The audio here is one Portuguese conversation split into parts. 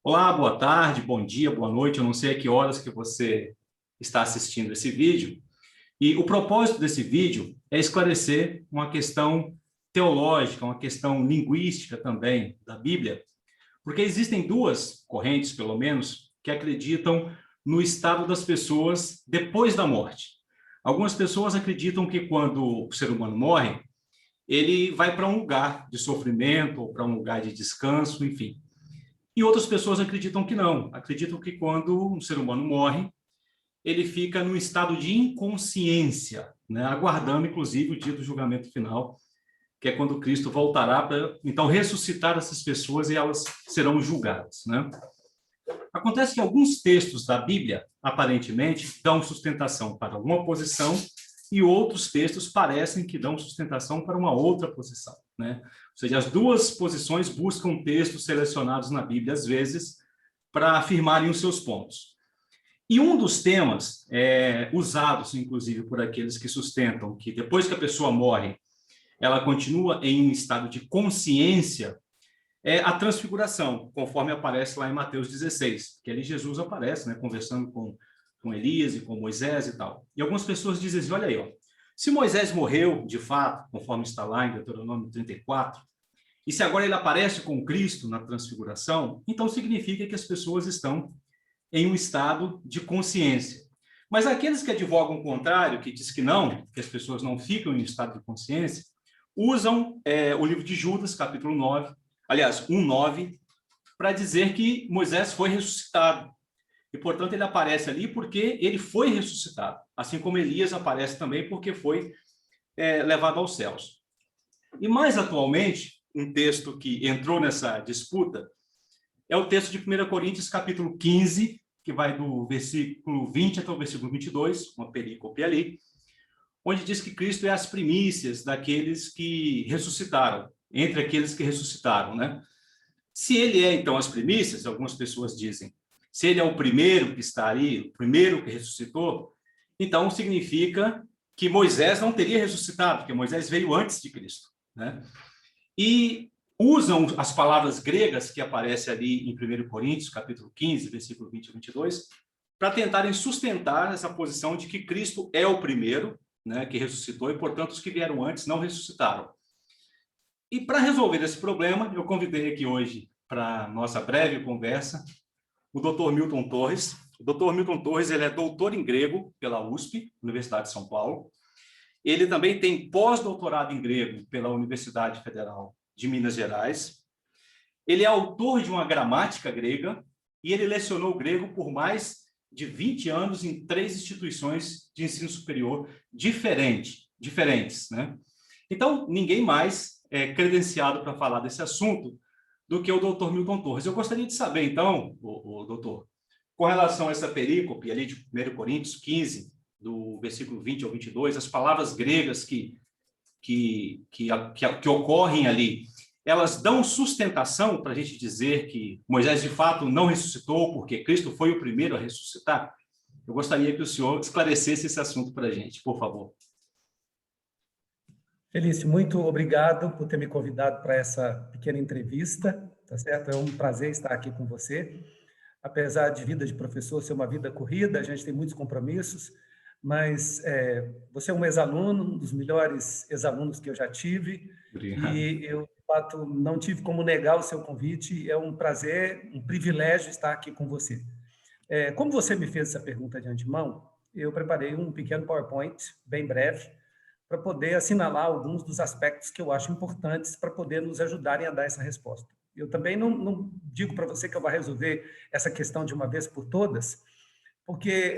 Olá, boa tarde, bom dia, boa noite. Eu não sei a que horas que você está assistindo esse vídeo. E o propósito desse vídeo é esclarecer uma questão teológica, uma questão linguística também da Bíblia, porque existem duas correntes, pelo menos, que acreditam no estado das pessoas depois da morte. Algumas pessoas acreditam que quando o ser humano morre, ele vai para um lugar de sofrimento ou para um lugar de descanso, enfim. E outras pessoas acreditam que não, acreditam que quando um ser humano morre, ele fica num estado de inconsciência, né? Aguardando, inclusive, o dia do julgamento final, que é quando Cristo voltará para, então, ressuscitar essas pessoas e elas serão julgadas, né? Acontece que alguns textos da Bíblia, aparentemente, dão sustentação para uma posição e outros textos parecem que dão sustentação para uma outra posição, né? Ou seja, as duas posições buscam textos selecionados na Bíblia, às vezes, para afirmarem os seus pontos. E um dos temas usados, inclusive, por aqueles que sustentam que depois que a pessoa morre, ela continua em um estado de consciência, é a transfiguração, conforme aparece lá em Mateus 16, que ali Jesus aparece, né, conversando com Elias e com Moisés e tal. E algumas pessoas dizem assim, olha aí, ó, se Moisés morreu, de fato, conforme está lá em Deuteronômio 34, e se agora ele aparece com Cristo na transfiguração, então significa que as pessoas estão em um estado de consciência. Mas aqueles que advogam o contrário, que diz que não, que as pessoas não ficam em estado de consciência, usam o livro de Judas, capítulo 9, aliás, 1:9, para dizer que Moisés foi ressuscitado. E, portanto, ele aparece ali porque ele foi ressuscitado, assim como Elias aparece também porque foi levado aos céus. E, mais atualmente, um texto que entrou nessa disputa é o texto de 1 Coríntios, capítulo 15, que vai do versículo 20 até o versículo 22, uma perícope ali, onde diz que Cristo é as primícias daqueles que ressuscitaram, entre aqueles que ressuscitaram, né? Se ele é, então, as primícias, algumas pessoas dizem, se ele é o primeiro que está aí, o primeiro que ressuscitou, então significa que Moisés não teria ressuscitado, porque Moisés veio antes de Cristo, né? E usam as palavras gregas que aparecem ali em 1 Coríntios, capítulo 15, versículo 20 a 22, para tentarem sustentar essa posição de que Cristo é o primeiro, né, que ressuscitou, e, portanto, os que vieram antes não ressuscitaram. E para resolver esse problema, eu convidei aqui hoje, para a nossa breve conversa, o Dr. Milton Torres. O Dr. Milton Torres, ele é doutor em grego pela USP, Universidade de São Paulo. Ele também tem pós-doutorado em grego pela Universidade Federal de Minas Gerais. Ele é autor de uma gramática grega e ele lecionou grego por mais de 20 anos em 3 instituições de ensino superior diferentes, né? Então, ninguém mais é credenciado para falar desse assunto do que o doutor Milton Torres. Eu gostaria de saber, então, o doutor, com relação a essa perícope ali de 1 Coríntios 15, do versículo 20 ao 22, as palavras gregas que ocorrem ali, elas dão sustentação para a gente dizer que Moisés, de fato, não ressuscitou porque Cristo foi o primeiro a ressuscitar? Eu gostaria que o senhor esclarecesse esse assunto para a gente, por favor. Felício, muito obrigado por ter me convidado para essa pequena entrevista, tá certo? É um prazer estar aqui com você. Apesar de vida de professor ser uma vida corrida, a gente tem muitos compromissos, mas você é um ex-aluno, um dos melhores ex-alunos que eu já tive. Obrigado. E eu, de fato, não tive como negar o seu convite. É um prazer, um privilégio estar aqui com você. Como você me fez essa pergunta de antemão, eu preparei um pequeno PowerPoint, bem breve, para poder assinalar alguns dos aspectos que eu acho importantes para poder nos ajudarem a dar essa resposta. Eu também não digo para você que eu vou resolver essa questão de uma vez por todas, porque,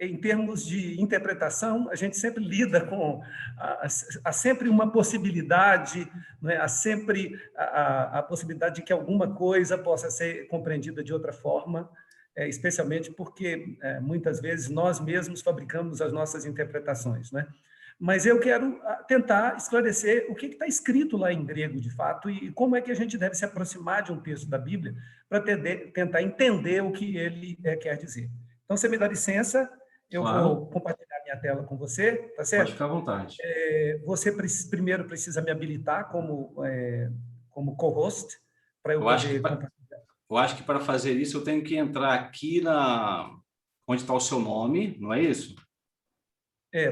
em termos de interpretação, a gente sempre lida com... Há sempre uma possibilidade, não é? Há sempre a possibilidade de que alguma coisa possa ser compreendida de outra forma, especialmente porque, muitas vezes, nós mesmos fabricamos as nossas interpretações, né? Mas eu quero tentar esclarecer o que está escrito lá em grego, de fato, e como é que a gente deve se aproximar de um texto da Bíblia para tentar entender o que ele quer dizer. Então, você me dá licença, eu vou compartilhar minha tela com você, tá certo? Pode ficar à vontade. Você primeiro precisa me habilitar como co-host, para eu poder compartilhar. eu acho que para fazer isso eu tenho que entrar aqui onde está o seu nome, não é isso?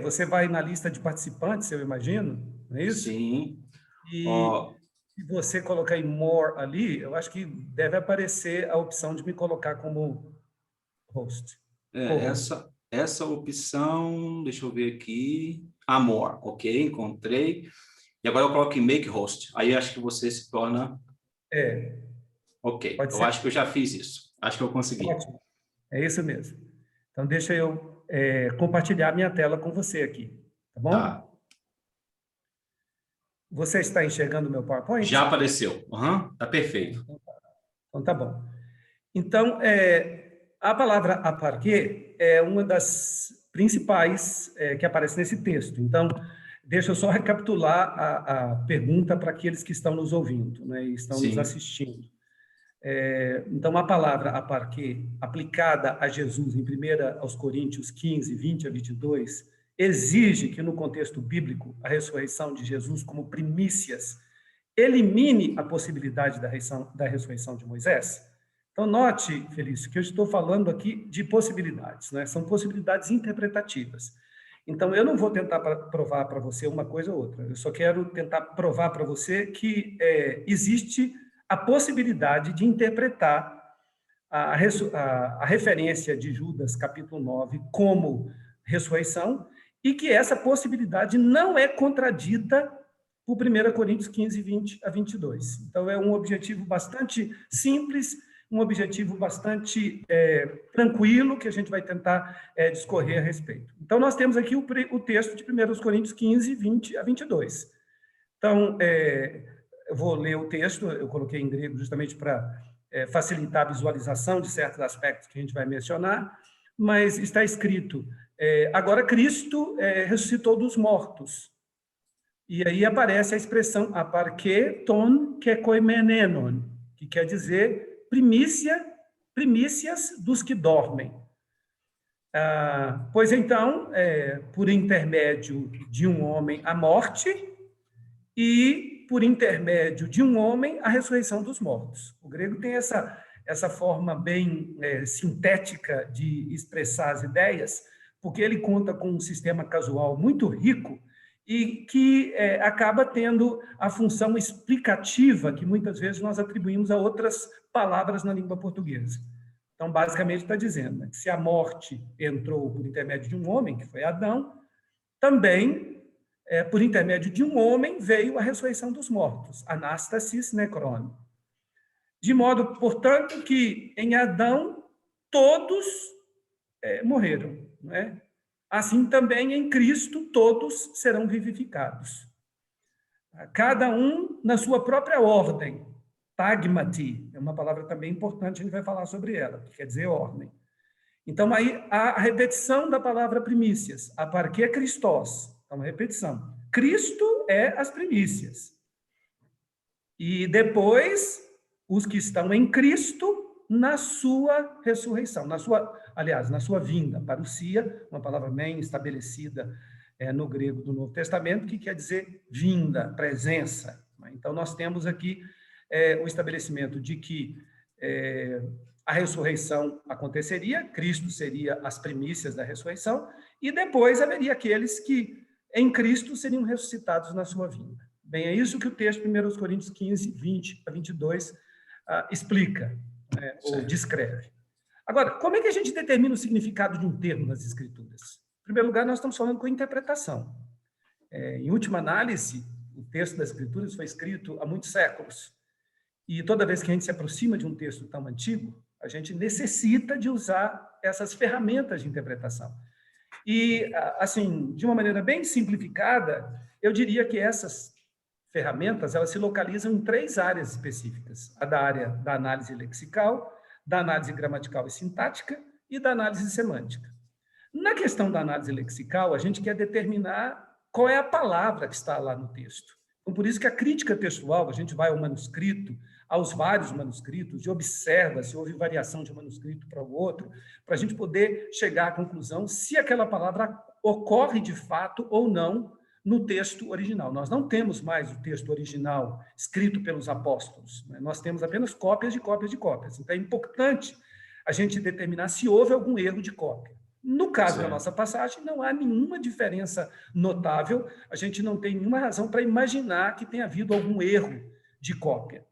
Você vai na lista de participantes, eu imagino, não é isso? Sim. E Ó, se você colocar em More ali, eu acho que deve aparecer a opção de me colocar como host, co-host. essa opção, deixa eu ver aqui. Amor, ok, encontrei. E agora eu coloco em Make Host. Aí acho que você se torna. É, Ok, pode eu ser. acho que eu já fiz isso. Acho que eu consegui. Ótimo. É isso mesmo. Então, deixa eu compartilhar minha tela com você aqui, tá Tá. bom? Você está enxergando o meu Já PowerPoint? apareceu. Aham, tá perfeito. Então, tá bom. Então, a palavra aparquê é uma das principais que aparece nesse texto. Então, deixa eu só recapitular a pergunta para aqueles que estão nos ouvindo, né, e estão nos Sim, assistindo. Então, a palavra aparquê, aplicada a Jesus em 1 aos Coríntios 15, 20 a 22, exige que, no contexto bíblico, a ressurreição de Jesus como primícias elimine a possibilidade da ressurreição de Moisés. Então, note, Felício, que eu estou falando aqui de possibilidades, né? São possibilidades interpretativas. Então, eu não vou tentar provar para você uma coisa ou outra, eu só quero tentar provar para você que existe a possibilidade de interpretar a referência de Judas, capítulo 9, como ressurreição, e que essa possibilidade não é contradita por 1 Coríntios 15, 20 a 22. Então, é um objetivo bastante simples, um objetivo bastante tranquilo, que a gente vai tentar discorrer a respeito. Então, nós temos aqui o texto de 1 Coríntios 15, 20 a 22. Então, eu vou ler o texto, eu coloquei em grego justamente para facilitar a visualização de certos aspectos que a gente vai mencionar, mas está escrito, agora Cristo ressuscitou dos mortos. E aí aparece a expressão aparque ton ke koimenenon, que quer dizer primícias dos que dormem. Pois então, por intermédio de um homem, a morte, e por intermédio de um homem, a ressurreição dos mortos. O grego tem essa forma bem sintética de expressar as ideias, porque ele conta com um sistema casual muito rico e que acaba tendo a função explicativa que muitas vezes nós atribuímos a outras palavras na língua portuguesa. Então, basicamente, está dizendo que se a morte entrou por intermédio de um homem, que foi Adão, também, por intermédio de um homem, veio a ressurreição dos mortos, anastasis necron. De modo, portanto, que em Adão todos morreram, não é? Assim também em Cristo todos serão vivificados. Cada um na sua própria ordem. Tagmati é uma palavra também importante, a gente vai falar sobre ela, que quer dizer ordem. Então, aí, a repetição da palavra primícias. Aparquê Christos. Então, repetição. Cristo é as primícias. E depois, os que estão em Cristo na sua ressurreição, aliás, na sua vinda, parousia, uma palavra bem estabelecida no grego do Novo Testamento, que quer dizer vinda, presença. Então, nós temos aqui o estabelecimento de que a ressurreição aconteceria, Cristo seria as primícias da ressurreição, e depois haveria aqueles que em Cristo seriam ressuscitados na sua vinda. Bem, é isso que o texto de 1 Coríntios 15, 20 a 22 explica, ou descreve. Agora, como é que a gente determina o significado de um termo nas Escrituras? Em primeiro lugar, nós estamos falando com interpretação. Em última análise, o texto das Escrituras foi escrito há muitos séculos. E toda vez que a gente se aproxima de um texto tão antigo, a gente necessita de usar essas ferramentas de interpretação. E, assim, de uma maneira bem simplificada, eu diria que essas ferramentas, elas se localizam em 3 áreas específicas. A da área da análise lexical, da análise gramatical e sintática e da análise semântica. Na questão da análise lexical, a gente quer determinar qual é a palavra que está lá no texto. Então, por isso que a crítica textual, a gente vai ao manuscrito, aos vários manuscritos, e observa se houve variação de um manuscrito para o outro, para a gente poder chegar à conclusão se aquela palavra ocorre de fato ou não no texto original. Nós não temos mais o texto original escrito pelos apóstolos, né? Nós temos apenas cópias de cópias de cópias. Então, é importante a gente determinar se houve algum erro de cópia. No caso da nossa passagem, não há nenhuma diferença notável, a gente não tem nenhuma razão para imaginar que tenha havido algum erro de cópia.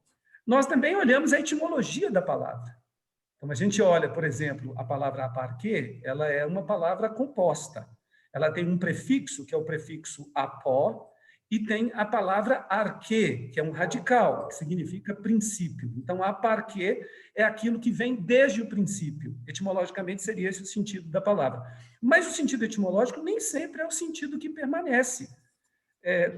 Nós também olhamos a etimologia da palavra. Então, a gente olha, por exemplo, a palavra aparquê, ela é uma palavra composta. Ela tem um prefixo, que é o prefixo apó, e tem a palavra arquê, que é um radical, que significa princípio. Então, aparquê é aquilo que vem desde o princípio. Etimologicamente, seria esse o sentido da palavra. Mas o sentido etimológico nem sempre é o sentido que permanece.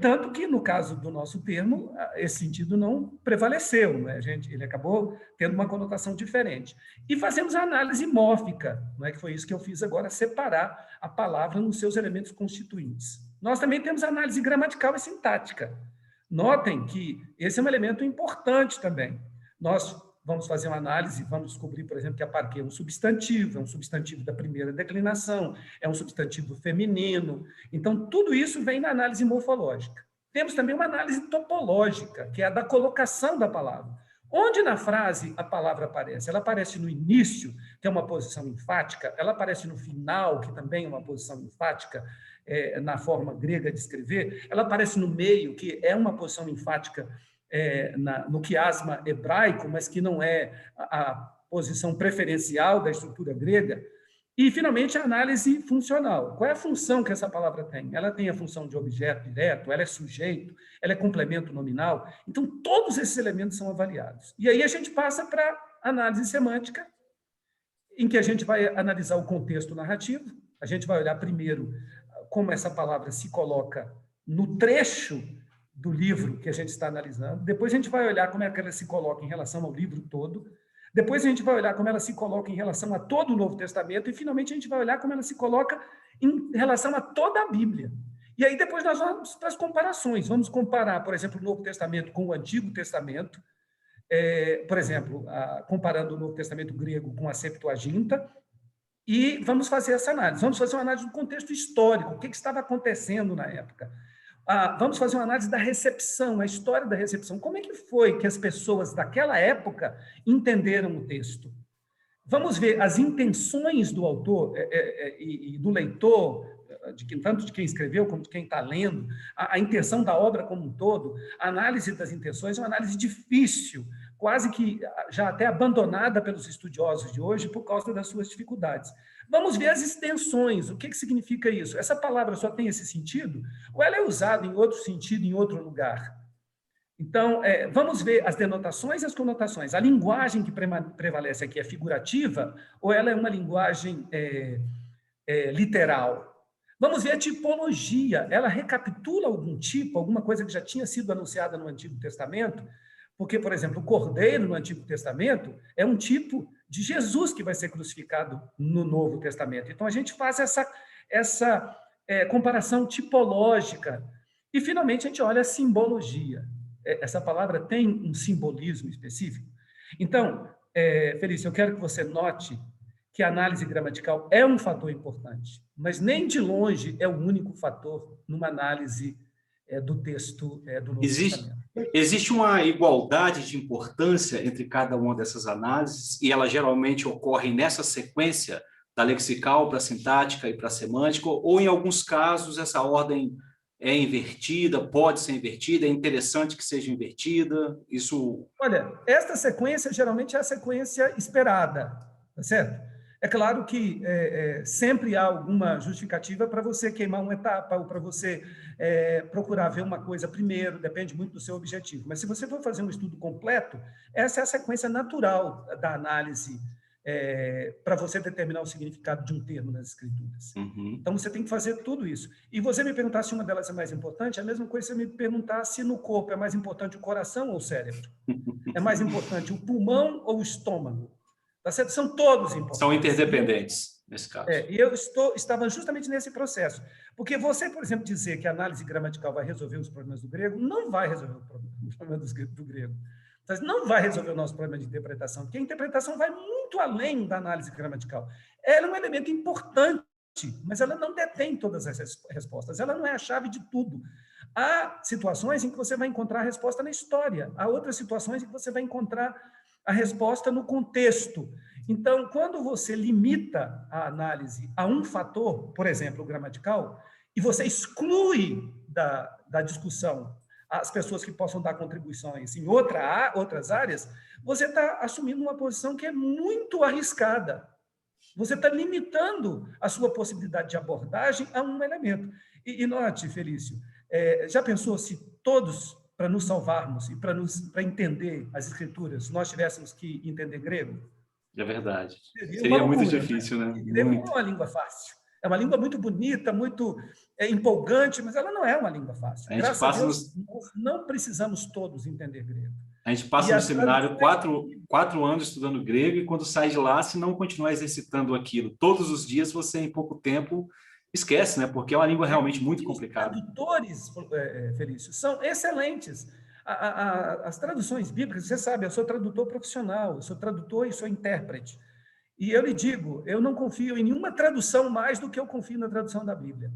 Tanto que, no caso do nosso termo, esse sentido não prevaleceu, né? Ele acabou tendo uma conotação diferente. E fazemos a análise mórfica, não é que foi isso que eu fiz agora, separar a palavra nos seus elementos constituintes. Nós também temos a análise gramatical e sintática. Notem que esse é um elemento importante também. Nós vamos fazer uma análise, vamos descobrir, por exemplo, que aparquê é um substantivo da primeira declinação, é um substantivo feminino. Então, tudo isso vem na análise morfológica. Temos também uma análise topológica, que é a da colocação da palavra. Onde na frase a palavra aparece? Ela aparece no início, que é uma posição enfática, ela aparece no final, que também é uma posição enfática, na forma grega de escrever, ela aparece no meio, que é uma posição enfática no quiasma hebraico, mas que não é a posição preferencial da estrutura grega. E, finalmente, a análise funcional. Qual é a função que essa palavra tem? Ela tem a função de objeto direto, ela é sujeito, ela é complemento nominal. Então, todos esses elementos são avaliados. E aí a gente passa para a análise semântica, em que a gente vai analisar o contexto narrativo, a gente vai olhar primeiro como essa palavra se coloca no trecho do livro que a gente está analisando, depois a gente vai olhar como é que ela se coloca em relação ao livro todo, depois a gente vai olhar como ela se coloca em relação a todo o Novo Testamento e, finalmente, a gente vai olhar como ela se coloca em relação a toda a Bíblia. E aí depois nós vamos para as comparações. Vamos comparar, por exemplo, o Novo Testamento com o Antigo Testamento, por exemplo, comparando o Novo Testamento grego com a Septuaginta, e vamos fazer essa análise. Vamos fazer uma análise do contexto histórico, o que estava acontecendo na época. Vamos fazer uma análise da recepção, a história da recepção. Como é que foi que as pessoas daquela época entenderam o texto? Vamos ver as intenções do autor e do leitor, tanto de quem escreveu como de quem está lendo, a intenção da obra como um todo. A análise das intenções é uma análise difícil, quase que já até abandonada pelos estudiosos de hoje por causa das suas dificuldades. Vamos ver as extensões. O que significa isso? Essa palavra só tem esse sentido? Ou ela é usada em outro sentido, em outro lugar? Então, vamos ver as denotações e as conotações. A linguagem que prevalece aqui é figurativa ou ela é uma linguagem literal? Vamos ver a tipologia. Ela recapitula algum tipo, alguma coisa que já tinha sido anunciada no Antigo Testamento? Porque, por exemplo, o cordeiro no Antigo Testamento é um tipo de Jesus que vai ser crucificado no Novo Testamento. Então, a gente faz essa comparação tipológica. E, finalmente, a gente olha a simbologia. Essa palavra tem um simbolismo específico. Então, Felício, eu quero que você note que a análise gramatical é um fator importante, mas nem de longe é o único fator numa análise do texto do Novo Testamento. Existe uma igualdade de importância entre cada uma dessas análises e ela geralmente ocorre nessa sequência da lexical para a sintática e para a semântica, ou em alguns casos essa ordem é invertida, pode ser invertida, é interessante que seja invertida, isso... Olha, esta sequência geralmente é a sequência esperada, tá certo? É claro que sempre há alguma justificativa para você queimar uma etapa ou para você procurar ver uma coisa primeiro, depende muito do seu objetivo. Mas se você for fazer um estudo completo, essa é a sequência natural da análise para você determinar o significado de um termo nas escrituras. Uhum. Então, você tem que fazer tudo isso. E você me perguntar se uma delas é mais importante, é a mesma coisa que você me perguntar se no corpo é mais importante o coração ou o cérebro. É mais importante o pulmão ou o estômago. Tá certo? São todos importantes. São interdependentes, nesse caso. E eu estava justamente nesse processo. Porque você, por exemplo, dizer que a análise gramatical vai resolver os problemas do grego, não vai resolver o problema do grego. Não vai resolver o nosso problema de interpretação, porque a interpretação vai muito além da análise gramatical. Ela é um elemento importante mas ela não detém todas as respostas, ela não é a chave de tudo. Há situações em que você vai encontrar a resposta na história, há outras situações em que você vai encontrar a resposta no contexto. Então, quando você limita a análise a um fator, por exemplo, o gramatical, e você exclui da discussão as pessoas que possam dar contribuições em outras áreas, você está assumindo uma posição que é muito arriscada. Você está limitando a sua possibilidade de abordagem a um elemento. E note, Felício, já pensou se todos, para nos salvarmos e para entender as escrituras, nós tivéssemos que entender grego? É verdade. Seria uma Seria muito loucura, difícil, né? né? Grego não é uma língua fácil. É uma língua muito bonita, muito empolgante, mas ela não é uma língua fácil. A gente Graças a passa Deus, nós não precisamos todos entender grego. A gente passa E no as seminário traduções... 4 anos estudando grego e quando sai de lá, se não continuar exercitando aquilo todos os dias, você em pouco tempo esquece, né? Porque é uma língua realmente muito complicada. Os tradutores, Felício, são excelentes. As traduções bíblicas, você sabe, eu sou tradutor profissional, eu sou tradutor e sou intérprete. E eu lhe digo, eu não confio em nenhuma tradução mais do que eu confio na tradução da Bíblia.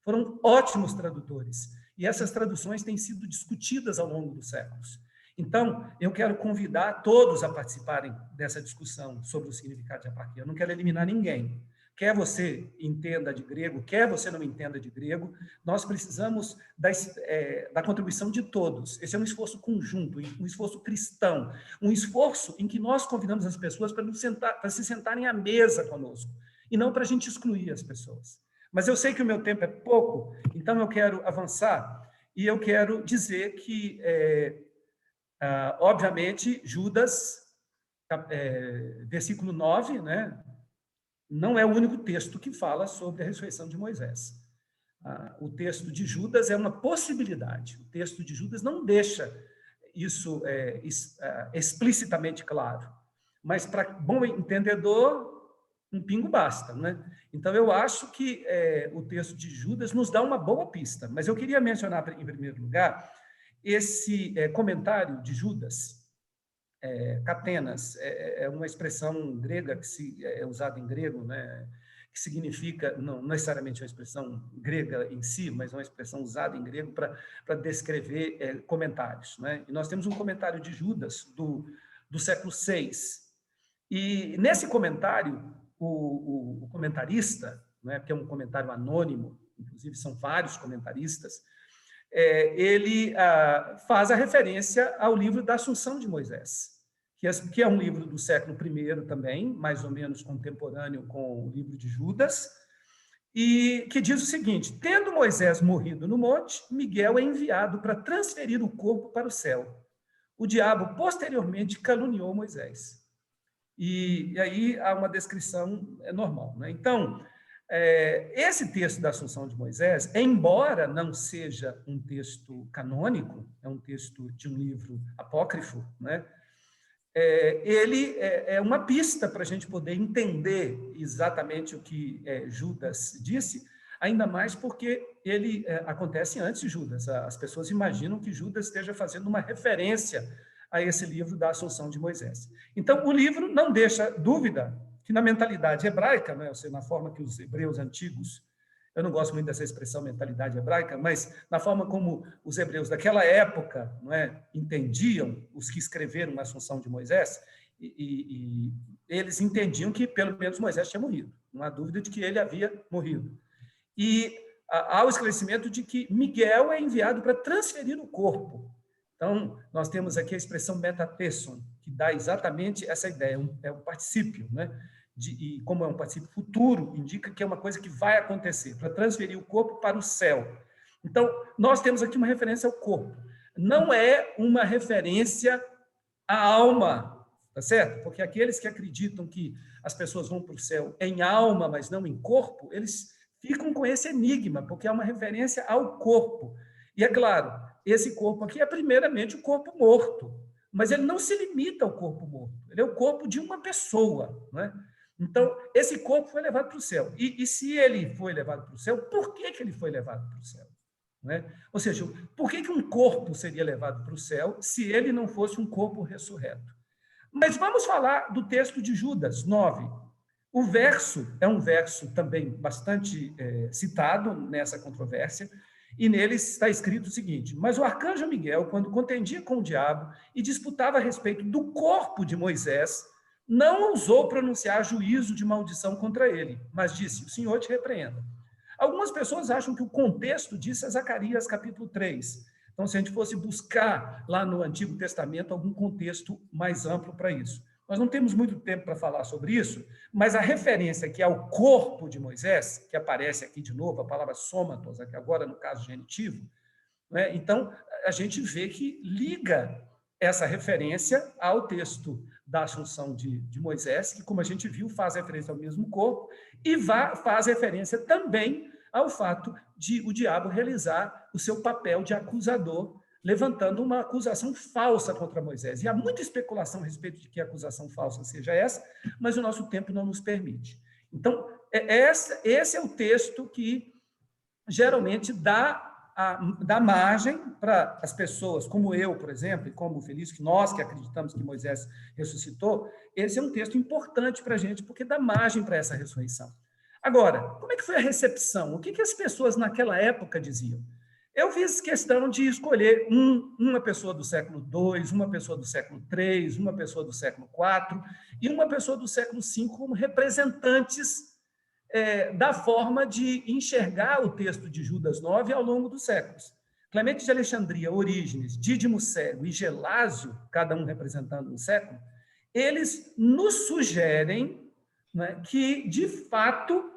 Foram ótimos tradutores. E essas traduções têm sido discutidas ao longo dos séculos. Então, eu quero convidar todos a participarem dessa discussão sobre o significado de apatia. Eu não quero eliminar ninguém. Quer você entenda de grego, quer você não entenda de grego, nós precisamos da contribuição de todos. Esse é um esforço conjunto, um esforço cristão, um esforço em que nós convidamos as pessoas para se sentarem à mesa conosco, e não para a gente excluir as pessoas. Mas eu sei que o meu tempo é pouco, então eu quero avançar, e eu quero dizer que, obviamente, Judas, versículo 9, né? Não é o único texto que fala sobre a ressurreição de Moisés. O texto de Judas é uma possibilidade. O texto de Judas não deixa isso explicitamente claro. Mas, para bom entendedor, um pingo basta, né? Então, eu acho que o texto de Judas nos dá uma boa pista. Mas eu queria mencionar, em primeiro lugar, esse comentário de Judas, catenas, é uma expressão grega que é usada em grego, né, que significa, não necessariamente uma expressão grega em si, mas uma expressão usada em grego para descrever comentários. Né? E nós temos um comentário de Judas, do século VI. E nesse comentário, o comentarista, né, que é um comentário anônimo, inclusive são vários comentaristas, ele faz a referência ao livro da Assunção de Moisés, que é um livro do século I também, mais ou menos contemporâneo com o livro de Judas, e que diz o seguinte: tendo Moisés morrido no monte, Miguel é enviado para transferir o corpo para o céu. O diabo, posteriormente, caluniou Moisés. E aí há uma descrição normal, né? Então, esse texto da Assunção de Moisés, embora não seja um texto canônico, é um texto de um livro apócrifo, né? Ele é uma pista para a gente poder entender exatamente o que Judas disse, ainda mais porque ele acontece antes de Judas. As pessoas imaginam que Judas esteja fazendo uma referência a esse livro da Assunção de Moisés. Então, o livro não deixa dúvida que na mentalidade hebraica, né, ou seja, na forma que os hebreus antigos, eu não gosto muito dessa expressão mentalidade hebraica, mas na forma como os hebreus daquela época, não é, entendiam, os que escreveram a Assunção de Moisés, e eles entendiam que pelo menos Moisés tinha morrido, não há dúvida de que ele havia morrido. E há o esclarecimento de que Miguel é enviado para transferir o corpo. Então, nós temos aqui a expressão metatesson, que dá exatamente essa ideia, é um particípio, né? E como é um particípio futuro, indica que é uma coisa que vai acontecer, para transferir o corpo para o céu. Então, nós temos aqui uma referência ao corpo. Não é uma referência à alma, tá certo? Porque aqueles que acreditam que as pessoas vão para o céu em alma, mas não em corpo, eles ficam com esse enigma, porque é uma referência ao corpo. E é claro, esse corpo aqui é primeiramente o corpo morto, mas ele não se limita ao corpo morto, ele é o corpo de uma pessoa, não é? Então, esse corpo foi levado para o céu. E se ele foi levado para o céu, por que ele foi levado para o céu? Não é? Ou seja, por que um corpo seria levado para o céu se ele não fosse um corpo ressurreto? Mas vamos falar do texto de Judas 9. O verso é um verso também bastante citado nessa controvérsia, e nele está escrito o seguinte: mas o arcanjo Miguel, quando contendia com o diabo e disputava a respeito do corpo de Moisés, não ousou pronunciar juízo de maldição contra ele, mas disse: o Senhor te repreenda. Algumas pessoas acham que o contexto disso é Zacarias capítulo 3. Então, se a gente fosse buscar lá no Antigo Testamento algum contexto mais amplo para isso. Nós não temos muito tempo para falar sobre isso, mas a referência que é ao corpo de Moisés, que aparece aqui de novo, a palavra sômatos, aqui agora no caso genitivo, né? Então, a gente vê que liga essa referência ao texto da Assunção de Moisés, que, como a gente viu, faz referência ao mesmo corpo, e faz referência também ao fato de o diabo realizar o seu papel de acusador, levantando uma acusação falsa contra Moisés. E há muita especulação a respeito de que a acusação falsa seja essa, mas o nosso tempo não nos permite. Então, esse é o texto que geralmente dá margem para as pessoas, como eu, por exemplo, e como o Felício, que nós que acreditamos que Moisés ressuscitou, esse é um texto importante para a gente, porque dá margem para essa ressurreição. Agora, como é que foi a recepção? O que as pessoas naquela época diziam? Eu fiz questão de escolher uma pessoa do século II, uma pessoa do século III, uma pessoa do século IV e uma pessoa do século V como representantes da forma de enxergar o texto de Judas 9 ao longo dos séculos. Clemente de Alexandria, Orígenes, Dídimo Cego e Gelásio, cada um representando um século, eles nos sugerem, né, que, de fato,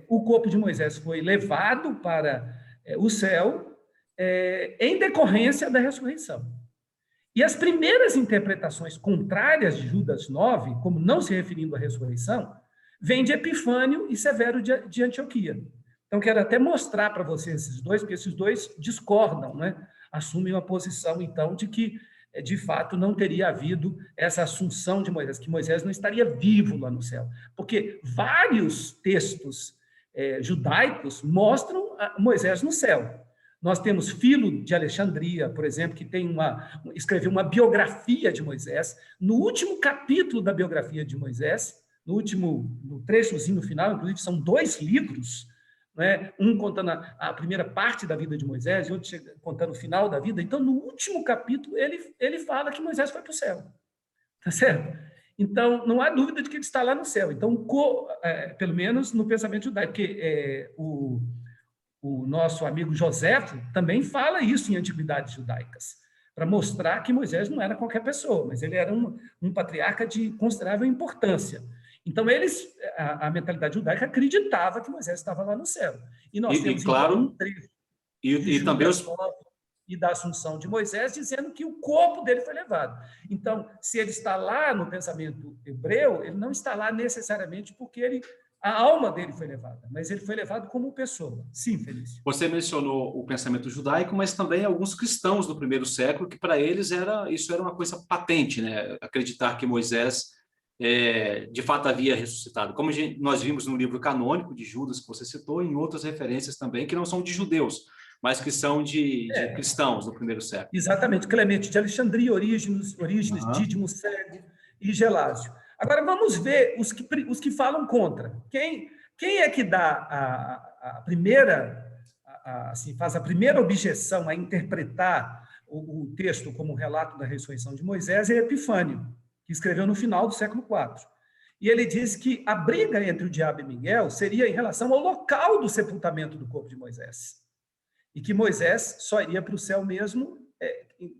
o corpo de Moisés foi levado para o céu em decorrência da ressurreição. E as primeiras interpretações contrárias de Judas 9, como não se referindo à ressurreição, vêm de Epifânio e Severo de Antioquia. Então, quero até mostrar para vocês esses dois, porque esses dois discordam, né? Assumem uma posição, então, de que, de fato, não teria havido essa assunção de Moisés, que Moisés não estaria vivo lá no céu. Porque vários textos judaicos mostram Moisés no céu. Nós temos Filo de Alexandria, por exemplo, que escreveu uma biografia de Moisés. No último capítulo da biografia de Moisés, no trechozinho no final, inclusive são 2 livros, né? Um contando a primeira parte da vida de Moisés e outro contando o final da vida. Então, no último capítulo, ele fala que Moisés foi para o céu. Tá certo? Então, não há dúvida de que ele está lá no céu. Então, pelo menos no pensamento judaico, porque o nosso amigo Joséfo também fala isso em Antiguidades Judaicas, para mostrar que Moisés não era qualquer pessoa, mas ele era um patriarca de considerável importância. Então, a mentalidade judaica acreditava que Moisés estava lá no céu. E nós temos, claro, então, um trecho de também e da assunção de Moisés, dizendo que o corpo dele foi levado. Então, se ele está lá no pensamento hebreu, ele não está lá necessariamente porque a alma dele foi levada, mas ele foi levado como pessoa. Sim, Felício. Você mencionou o pensamento judaico, mas também alguns cristãos do primeiro século, que para eles isso era uma coisa patente, né? Acreditar que Moisés de fato havia ressuscitado. Como nós vimos no livro canônico de Judas, que você citou, e em outras referências também, que não são de judeus, mas que são de cristãos do primeiro século. Exatamente. Clemente de Alexandria, Orígenes, Dídimo Cego e Gelásio. Agora, vamos ver os que falam contra. Quem é que dá a primeira, assim, faz a primeira objeção a interpretar o texto como relato da ressurreição de Moisés é Epifânio, que escreveu no final do século IV. E ele diz que a briga entre o diabo e Miguel seria em relação ao local do sepultamento do corpo de Moisés. E que Moisés só iria para o céu mesmo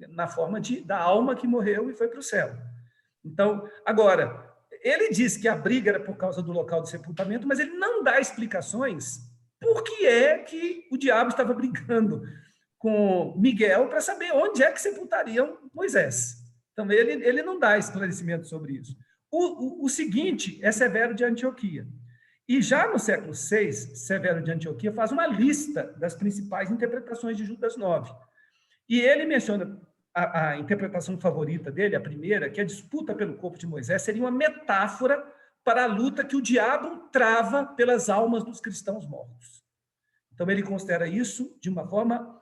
na forma da alma que morreu e foi para o céu. Então, agora, ele diz que a briga era por causa do local do sepultamento, mas ele não dá explicações por que é que o diabo estava brigando com Miguel para saber onde é que sepultariam Moisés. Então, ele não dá esclarecimento sobre isso. O seguinte é Severo de Antioquia. E já no século VI, Severo de Antioquia faz uma lista das principais interpretações de Judas 9. E ele menciona a interpretação favorita dele, a primeira, que a disputa pelo corpo de Moisés seria uma metáfora para a luta que o diabo trava pelas almas dos cristãos mortos. Então, ele considera isso de uma forma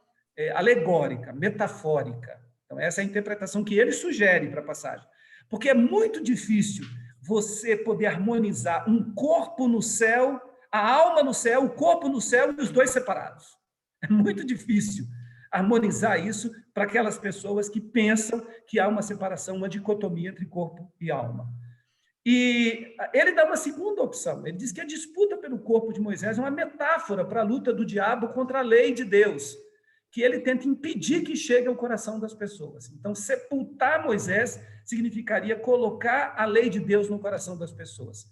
alegórica, metafórica. Então, essa é a interpretação que ele sugere para a passagem. Porque é muito difícil você poder harmonizar um corpo no céu, a alma no céu, o corpo no céu e os dois separados. É muito difícil harmonizar isso para aquelas pessoas que pensam que há uma separação, uma dicotomia entre corpo e alma. E ele dá uma segunda opção. Ele diz que a disputa pelo corpo de Moisés é uma metáfora para a luta do diabo contra a lei de Deus, que ele tenta impedir que chegue ao coração das pessoas. Então, sepultar Moisés significaria colocar a lei de Deus no coração das pessoas.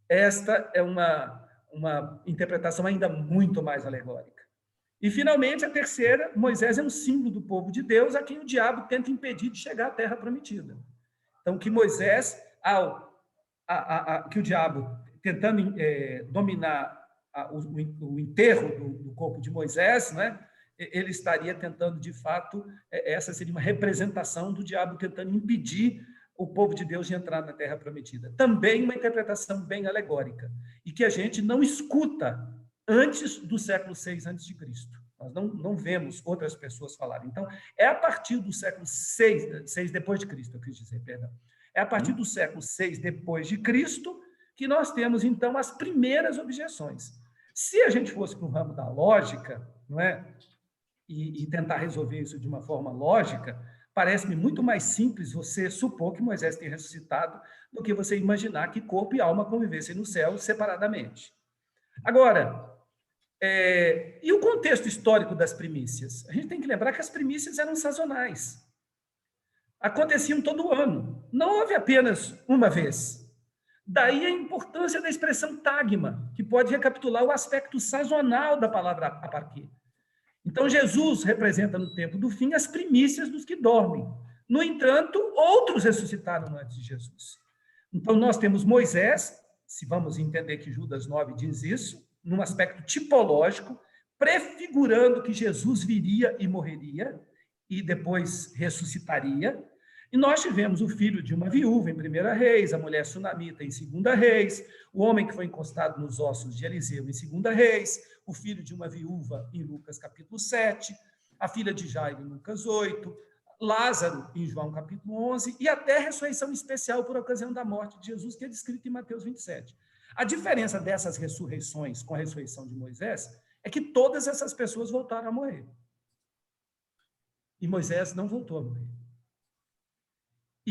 Esta é uma interpretação ainda muito mais alegórica. E, finalmente, a terceira, Moisés é um símbolo do povo de Deus a quem o diabo tenta impedir de chegar à terra prometida. Então, que Moisés, que o diabo, tentando dominar o enterro do corpo de Moisés, né, ele estaria tentando, de fato, essa seria uma representação do diabo tentando impedir o povo de Deus de entrar na terra prometida. Também uma interpretação bem alegórica, e que a gente não escuta antes do século VI a.C. Nós não vemos outras pessoas falarem. Então, é a partir do século VI depois de Cristo, eu quis dizer, perdão. É a partir do século VI depois de Cristo que nós temos, então, as primeiras objeções. Se a gente fosse para o ramo da lógica, não é? E tentar resolver isso de uma forma lógica, parece-me muito mais simples você supor que Moisés tenha ressuscitado do que você imaginar que corpo e alma convivessem no céu separadamente. Agora, e o contexto histórico das primícias? A gente tem que lembrar que as primícias eram sazonais. Aconteciam todo ano. Não houve apenas uma vez. Daí a importância da expressão tagma, que pode recapitular o aspecto sazonal da palavra aparquê. Então, Jesus representa no tempo do fim as primícias dos que dormem. No entanto, outros ressuscitaram antes de Jesus. Então, nós temos Moisés, se vamos entender que Judas 9 diz isso, num aspecto tipológico, prefigurando que Jesus viria e morreria, e depois ressuscitaria. E nós tivemos o filho de uma viúva em 1 Reis, a mulher sunamita em 2 Reis, o homem que foi encostado nos ossos de Eliseu em 2 Reis, o filho de uma viúva em Lucas capítulo 7, a filha de Jairo em Lucas 8, Lázaro em João capítulo 11, e até a ressurreição especial por ocasião da morte de Jesus, que é descrita em Mateus 27. A diferença dessas ressurreições com a ressurreição de Moisés é que todas essas pessoas voltaram a morrer. E Moisés não voltou a morrer.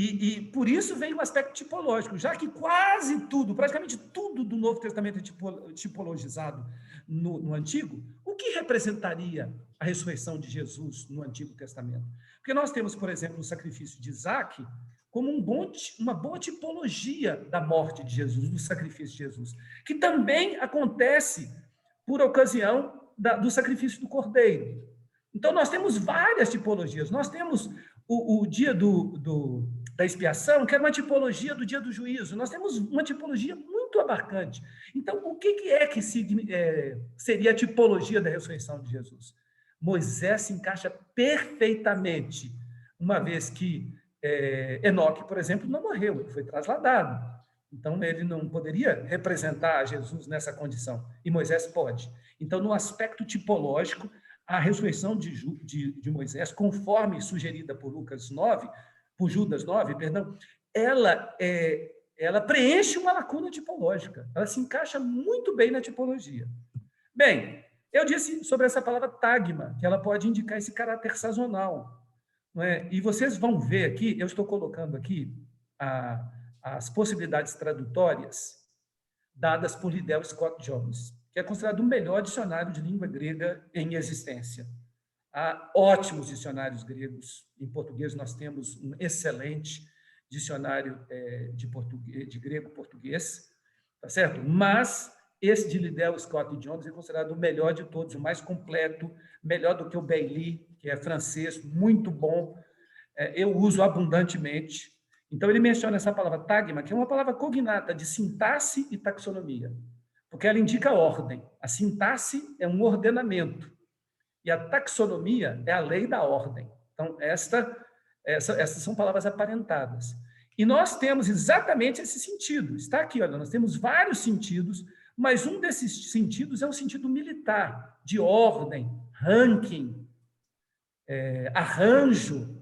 E por isso vem o aspecto tipológico, já que quase tudo, praticamente tudo do Novo Testamento é tipologizado no Antigo, o que representaria a ressurreição de Jesus no Antigo Testamento? Porque nós temos, por exemplo, o sacrifício de Isaac como uma boa tipologia da morte de Jesus, do sacrifício de Jesus, que também acontece por ocasião do sacrifício do Cordeiro. Então, nós temos várias tipologias. Nós temos o dia da expiação, que era uma tipologia do dia do juízo. Nós temos uma tipologia muito abarcante. Então, o que é que seria a tipologia da ressurreição de Jesus? Moisés se encaixa perfeitamente, uma vez que Enoque, por exemplo, não morreu, ele foi trasladado. Então, ele não poderia representar Jesus nessa condição, e Moisés pode. Então, no aspecto tipológico, a ressurreição de Moisés, conforme sugerida por Judas 9, ela preenche uma lacuna tipológica, ela se encaixa muito bem na tipologia. Bem, eu disse sobre essa palavra tagma, que ela pode indicar esse caráter sazonal. Não é? E vocês vão ver aqui, eu estou colocando aqui as possibilidades tradutórias dadas por Liddell Scott Jones, que é considerado o melhor dicionário de língua grega em existência. Há ótimos dicionários gregos. Em português, nós temos um excelente dicionário de grego-português, tá certo? Mas esse de Liddell Scott Jones é considerado o melhor de todos, o mais completo, melhor do que o Bailey, que é francês, muito bom. Eu uso abundantemente. Então, ele menciona essa palavra tagma, que é uma palavra cognata de sintaxe e taxonomia, porque ela indica ordem. A sintaxe é um ordenamento e a taxonomia é a lei da ordem. Então, essas são palavras aparentadas. E nós temos exatamente esse sentido. Está aqui, olha, nós temos vários sentidos, mas um desses sentidos é o sentido militar, de ordem, ranking, arranjo.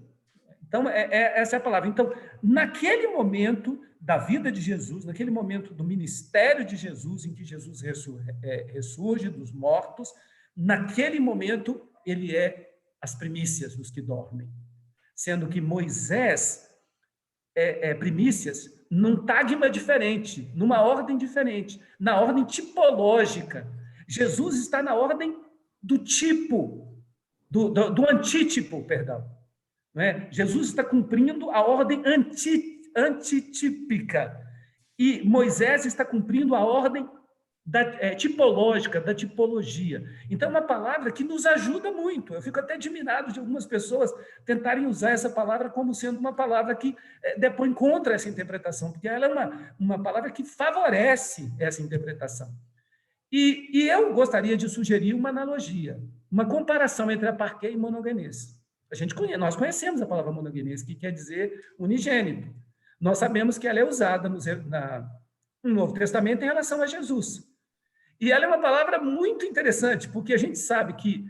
Então, essa é a palavra. Então, naquele momento da vida de Jesus, naquele momento do ministério de Jesus, em que Jesus ressurge dos mortos, naquele momento ele é as primícias dos que dormem. Sendo que Moisés primícias num tagma diferente, numa ordem diferente, na ordem tipológica. Jesus está na ordem do tipo, do antítipo, perdão. Não é? Jesus está cumprindo a ordem antitípica e Moisés está cumprindo a ordem tipológica, da tipologia. Então, é uma palavra que nos ajuda muito. Eu fico até admirado de algumas pessoas tentarem usar essa palavra como sendo uma palavra que depõe contra essa interpretação, porque ela é uma palavra que favorece essa interpretação. E eu gostaria de sugerir uma analogia, uma comparação entre aparquê e monogenês. Nós conhecemos a palavra monogenês, que quer dizer unigênito. Nós sabemos que ela é usada no Novo Testamento em relação a Jesus. E ela é uma palavra muito interessante, porque a gente sabe que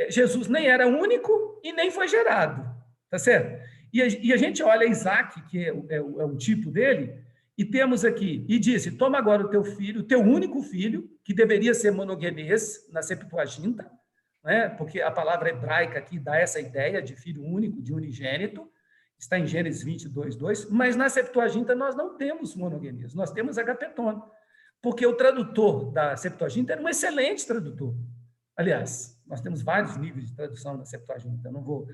Jesus nem era único e nem foi gerado, tá certo? E a gente olha Isaac, que é o tipo dele, e temos aqui, e disse, toma agora o teu filho, o teu único filho, que deveria ser monogenês na Septuaginta, né? Porque a palavra hebraica aqui dá essa ideia de filho único, de unigênito, está em Gênesis 22:2, mas na Septuaginta nós não temos monogenês, nós temos agapeton, porque o tradutor da Septuaginta era um excelente tradutor. Aliás, nós temos vários níveis de tradução na Septuaginta, eu não vou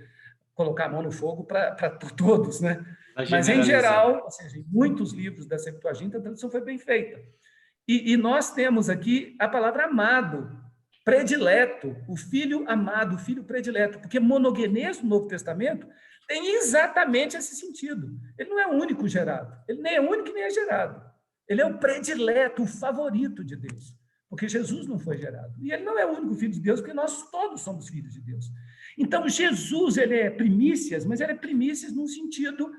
colocar a mão no fogo para todos, né? Mas, em geral, ou seja, em muitos livros da Septuaginta, a tradução foi bem feita. E nós temos aqui a palavra amado, predileto, o filho amado, o filho predileto, porque monogenês no Novo Testamento tem exatamente esse sentido. Ele não é o único gerado, ele nem é único nem é gerado. Ele é o predileto, o favorito de Deus, porque Jesus não foi gerado. E ele não é o único filho de Deus, porque nós todos somos filhos de Deus. Então, Jesus, ele é primícias, mas ele é primícias num sentido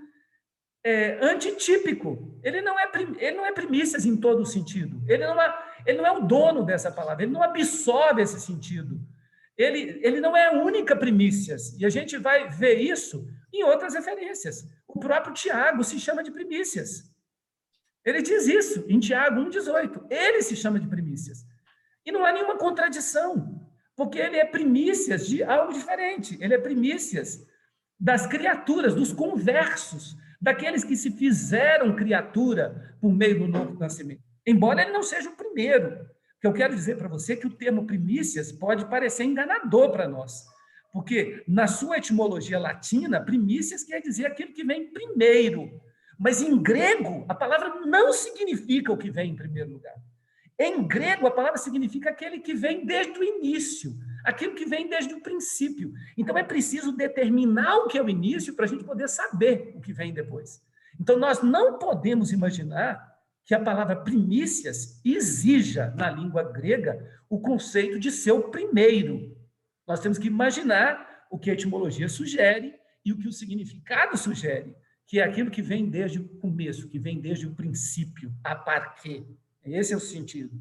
antitípico. Ele não é primícias em todo o sentido. Ele não é o dono dessa palavra, ele não absorve esse sentido. Ele não é a única primícias. E a gente vai ver isso em outras referências. O próprio Tiago se chama de primícias. Ele diz isso em Tiago 1,18. Ele se chama de primícias. E não há nenhuma contradição, porque ele é primícias de algo diferente. Ele é primícias das criaturas, dos conversos, daqueles que se fizeram criatura por meio do novo nascimento. Embora ele não seja o primeiro. O que eu quero dizer para você é que o termo primícias pode parecer enganador para nós, porque na sua etimologia latina, primícias quer dizer aquilo que vem primeiro. Mas em grego, a palavra não significa o que vem em primeiro lugar. Em grego, a palavra significa aquele que vem desde o início, aquilo que vem desde o princípio. Então, é preciso determinar o que é o início para a gente poder saber o que vem depois. Então, nós não podemos imaginar que a palavra primícias exija, na língua grega, o conceito de ser o primeiro. Nós temos que imaginar o que a etimologia sugere e o que o significado sugere, que é aquilo que vem desde o começo, que vem desde o princípio, aparquê. Esse é o sentido.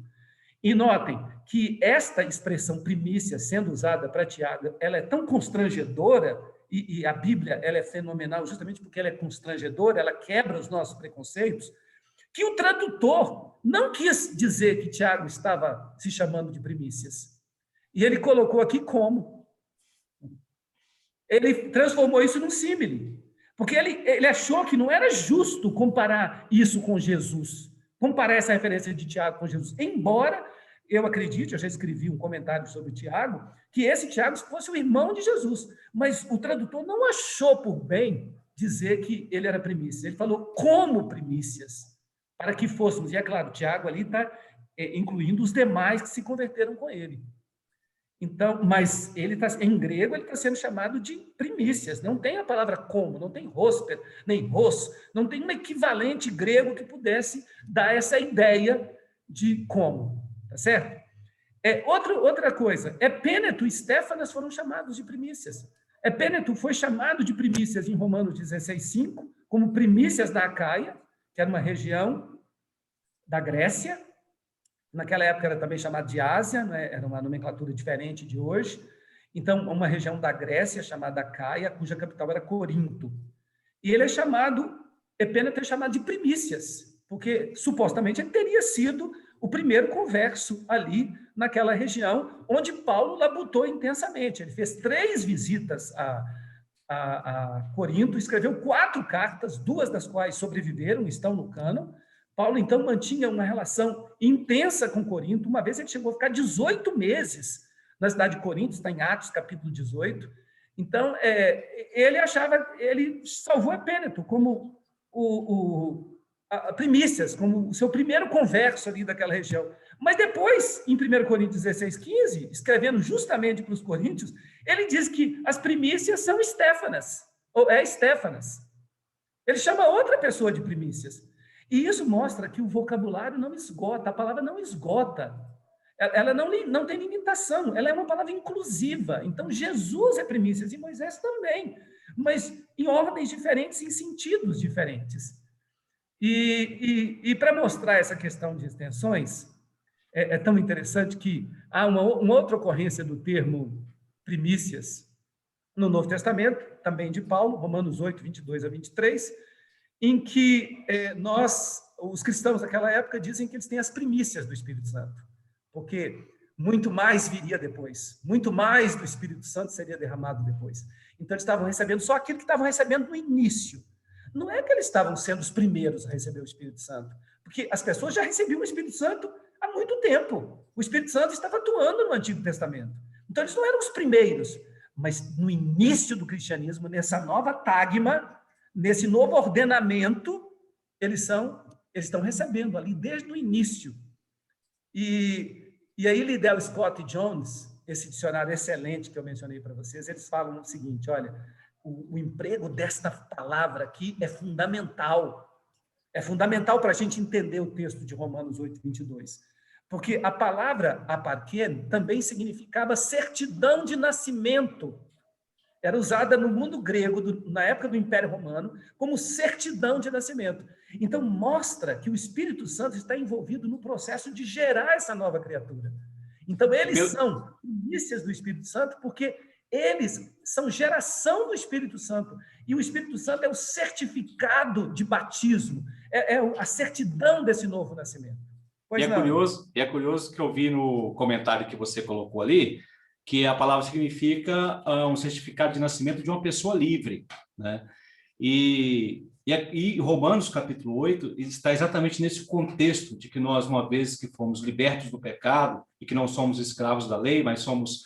E notem que esta expressão primícia, sendo usada para Tiago, ela é tão constrangedora, e a Bíblia ela é fenomenal justamente porque ela é constrangedora, ela quebra os nossos preconceitos, que o tradutor não quis dizer que Tiago estava se chamando de primícias. E ele colocou aqui como. Ele transformou isso num símile. Porque ele achou que não era justo comparar isso com Jesus, comparar essa referência de Tiago com Jesus. Embora eu acredite, eu já escrevi um comentário sobre Tiago, que esse Tiago fosse o irmão de Jesus. Mas o tradutor não achou por bem dizer que ele era primícia. Ele falou como primícias, para que fôssemos. E é claro, Tiago ali está incluindo os demais que se converteram com ele. Então, mas ele tá, em grego ele está sendo chamado de primícias. Não tem a palavra como, não tem hosper, nem ros, não tem um equivalente grego que pudesse dar essa ideia de como, tá certo? Outra coisa, Epêneto e Estéfanas foram chamados de primícias. Epêneto foi chamado de primícias em Romanos 16:5, como primícias da Acaia, que era uma região da Grécia. Naquela época era também chamado de Ásia, né? Era uma nomenclatura diferente de hoje. Então, uma região da Grécia chamada Caia, cuja capital era Corinto. E ele é chamado Epêneto é chamado de primícias, porque supostamente ele teria sido o primeiro converso ali naquela região onde Paulo labutou intensamente. Ele fez 3 visitas a Corinto, escreveu 4 cartas, 2 das quais sobreviveram, estão no cânon. Paulo, então, mantinha uma relação intensa com Corinto. Uma vez ele chegou a ficar 18 meses na cidade de Corinto, está em Atos, capítulo 18. Então, ele salvou Epêneto como primícias, como o seu primeiro converso ali daquela região. Mas depois, em 1 Coríntios 16:15, escrevendo justamente para os coríntios, ele diz que as primícias são Estéfanas, ou é Estéfanas. Ele chama outra pessoa de primícias. E isso mostra que o vocabulário não esgota, a palavra não esgota. Ela não tem limitação, ela é uma palavra inclusiva. Então, Jesus é primícias e Moisés também, mas em ordens diferentes, em sentidos diferentes. E para mostrar essa questão de extensões, é tão interessante que há uma outra ocorrência do termo primícias no Novo Testamento, também de Paulo, Romanos 8, 22 a 23, em que os cristãos daquela época, dizem que eles têm as primícias do Espírito Santo, porque muito mais viria depois, muito mais do Espírito Santo seria derramado depois. Então, eles estavam recebendo só aquilo que estavam recebendo no início. Não é que eles estavam sendo os primeiros a receber o Espírito Santo, porque as pessoas já recebiam o Espírito Santo há muito tempo. O Espírito Santo estava atuando no Antigo Testamento. Então, eles não eram os primeiros, mas no início do cristianismo, nessa nova tagma, nesse novo ordenamento, eles estão recebendo ali desde o início. E aí, Liddell Scott Jones, esse dicionário excelente que eu mencionei para vocês, eles falam o seguinte: olha, o emprego desta palavra aqui é fundamental. É fundamental para a gente entender o texto de Romanos 8, 22. Porque a palavra aparken também significava certidão de nascimento. Era usada no mundo grego, na época do Império Romano, como certidão de nascimento. Então, mostra que o Espírito Santo está envolvido no processo de gerar essa nova criatura. Então, eles são primícias do Espírito Santo, porque eles são geração do Espírito Santo. E o Espírito Santo é o certificado de batismo, é a certidão desse novo nascimento. Pois é curioso que eu vi no comentário que você colocou ali, que a palavra significa um certificado de nascimento de uma pessoa livre, né? E Romanos, capítulo 8, está exatamente nesse contexto de que nós, uma vez que fomos libertos do pecado e que não somos escravos da lei, mas somos,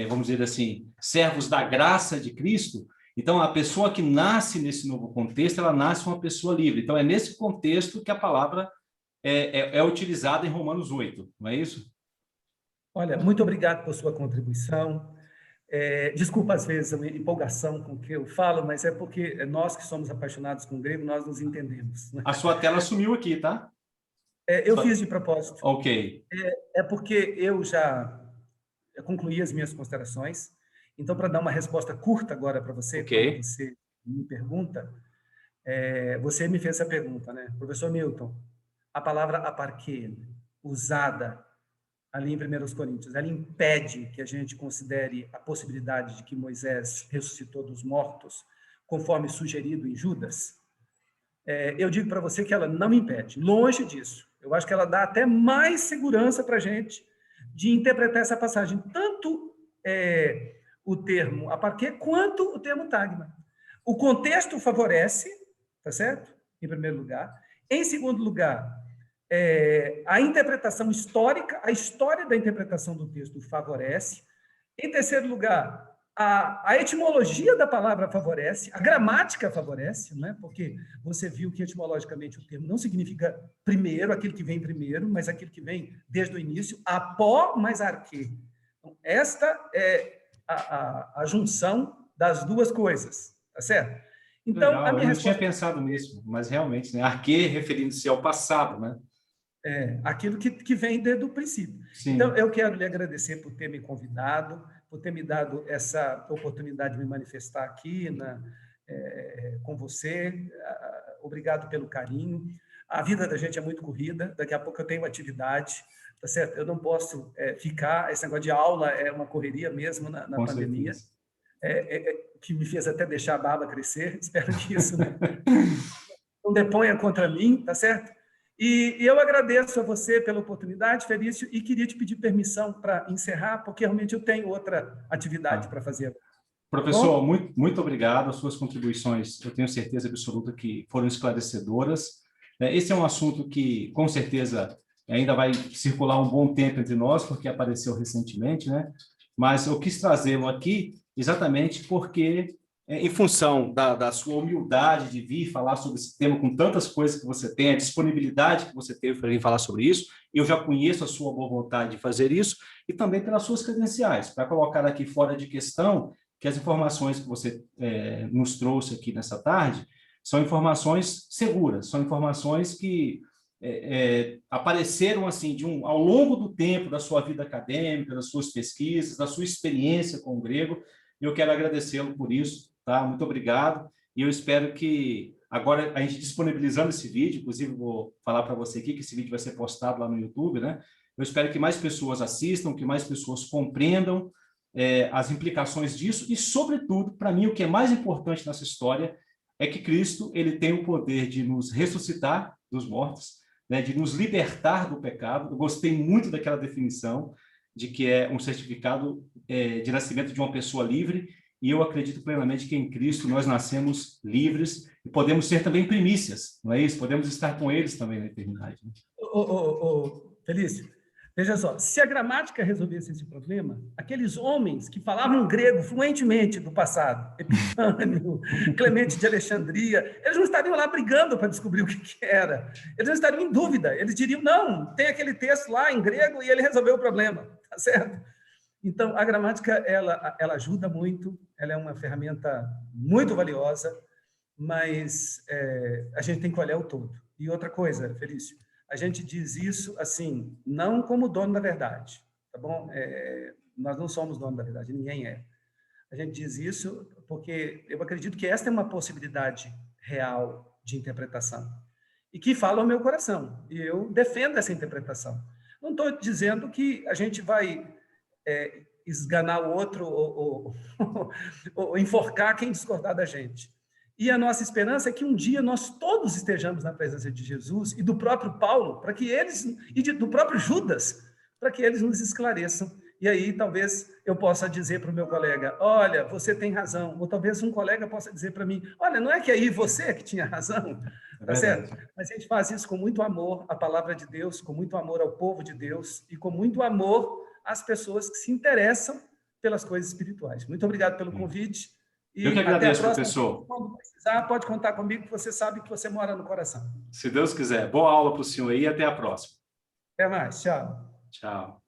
vamos dizer assim, servos da graça de Cristo. Então, a pessoa que nasce nesse novo contexto, ela nasce uma pessoa livre. Então, é nesse contexto que a palavra é utilizada em Romanos 8, não é isso? Olha, muito obrigado por sua contribuição. Desculpa, às vezes, a empolgação com que eu falo, mas é porque nós que somos apaixonados com o grego, nós nos entendemos, né? A sua tela sumiu aqui, tá? Eu fiz de propósito. Ok. É porque eu já concluí as minhas considerações. Então, para dar uma resposta curta agora para você, quando você me pergunta, você me fez essa pergunta, né? Professor Milton, a palavra aparken, usada ali em 1 Coríntios, ela impede que a gente considere a possibilidade de que Moisés ressuscitou dos mortos, conforme sugerido em Judas? Eu digo para você que ela não impede, longe disso. Eu acho que ela dá até mais segurança para a gente de interpretar essa passagem, tanto o termo aparken quanto o termo tagma. O contexto favorece, tá certo? Em primeiro lugar. Em segundo lugar, a interpretação histórica, a história da interpretação do texto favorece. Em terceiro lugar, a etimologia da palavra favorece, a gramática favorece, né? Porque você viu que etimologicamente o termo não significa primeiro, aquele que vem primeiro, mas aquele que vem desde o início, apó mais arquê. Então, esta é a junção das duas coisas, tá certo? Então, legal, a minha eu não resposta... tinha pensado nisso, mas realmente, né? Arquê referindo-se ao passado, né? Aquilo que vem desde o princípio. Sim. Então, eu quero lhe agradecer por ter me convidado, por ter me dado essa oportunidade de me manifestar aqui com você. Obrigado pelo carinho. A vida da gente é muito corrida, daqui a pouco eu tenho atividade, tá certo? Eu não posso ficar, esse negócio de aula é uma correria mesmo na pandemia. que me fez até deixar a barba crescer. Espero que isso não deponha contra mim, tá certo? E eu agradeço a você pela oportunidade, Felício, e queria te pedir permissão para encerrar, porque realmente eu tenho outra atividade para fazer. Professor, muito obrigado. As suas contribuições, eu tenho certeza absoluta que foram esclarecedoras. Esse é um assunto que, com certeza, ainda vai circular um bom tempo entre nós, porque apareceu recentemente, né? Mas eu quis trazê-lo aqui exatamente porque, em função da sua humildade de vir falar sobre esse tema com tantas coisas que você tem, a disponibilidade que você teve para vir falar sobre isso, eu já conheço a sua boa vontade de fazer isso, e também pelas suas credenciais, para colocar aqui fora de questão que as informações que você nos trouxe aqui nessa tarde são informações seguras, são informações que apareceram assim ao longo do tempo da sua vida acadêmica, das suas pesquisas, da sua experiência com o grego, e eu quero agradecê-lo por isso, tá? Muito obrigado, e eu espero que agora a gente disponibilizando esse vídeo, inclusive vou falar para você aqui que esse vídeo vai ser postado lá no YouTube, né? Eu espero que mais pessoas assistam, que mais pessoas compreendam as implicações disso, e sobretudo, para mim, o que é mais importante nessa história é que Cristo ele tem o poder de nos ressuscitar dos mortos, né, de nos libertar do pecado. Eu gostei muito daquela definição de que é um certificado de nascimento de uma pessoa livre, e eu acredito plenamente que em Cristo nós nascemos livres e podemos ser também primícias, não é isso? Podemos estar com eles também na eternidade. Né? Felício, veja só, se a gramática resolvesse esse problema, aqueles homens que falavam grego fluentemente do passado, Epifânio, Clemente de Alexandria, eles não estariam lá brigando para descobrir o que era. Eles não estariam em dúvida. Eles diriam, não, tem aquele texto lá em grego e ele resolveu o problema, tá certo? Então, a gramática, ela ajuda muito, ela é uma ferramenta muito valiosa, mas a gente tem que olhar o todo. E outra coisa, Felício, a gente diz isso assim, não como dono da verdade, tá bom? Nós não somos dono da verdade, ninguém é. A gente diz isso porque eu acredito que esta é uma possibilidade real de interpretação e que fala ao meu coração, e eu defendo essa interpretação. Não estou dizendo que a gente vai esganar o outro ou enforcar quem discordar da gente. E a nossa esperança é que um dia nós todos estejamos na presença de Jesus e do próprio Paulo, para que eles, do próprio Judas, para que eles nos esclareçam. E aí talvez eu possa dizer para o meu colega, olha, você tem razão. Ou talvez um colega possa dizer para mim, olha, não é que aí você que tinha razão, tá certo? Mas a gente faz isso com muito amor à palavra de Deus, com muito amor ao povo de Deus e com muito amor às pessoas que se interessam pelas coisas espirituais. Muito obrigado pelo convite. E eu que agradeço, professor. Quando precisar, pode contar comigo, que você sabe que você mora no coração. Se Deus quiser. Boa aula para o senhor aí e até a próxima. Até mais. Tchau. Tchau.